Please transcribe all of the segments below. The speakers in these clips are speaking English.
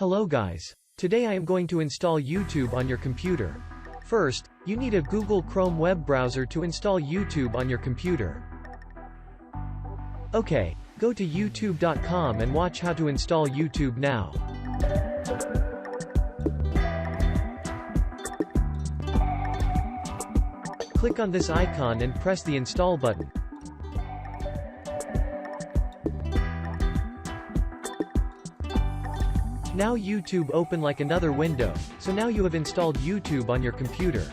Hello guys. Today I am going to install YouTube on your computer. First, you need a Google Chrome web browser to install YouTube on your computer. Okay, go to youtube.com and watch how to install YouTube now. Click on this icon and press the install button. Now YouTube open like another window, so now you have installed YouTube on your computer.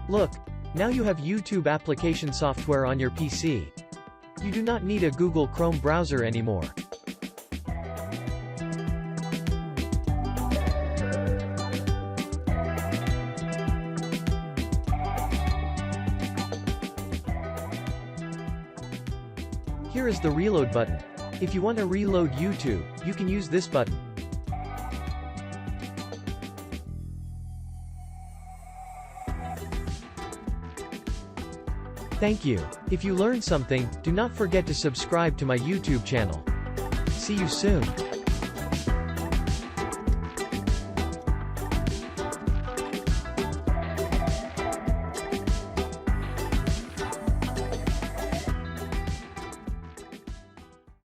Look, now you have YouTube application software on your PC. You do not need a Google Chrome browser anymore. Here is the reload button. If you want to reload YouTube, you can use this button. Thank you. If you learned something, do not forget to subscribe to my YouTube channel. See you soon.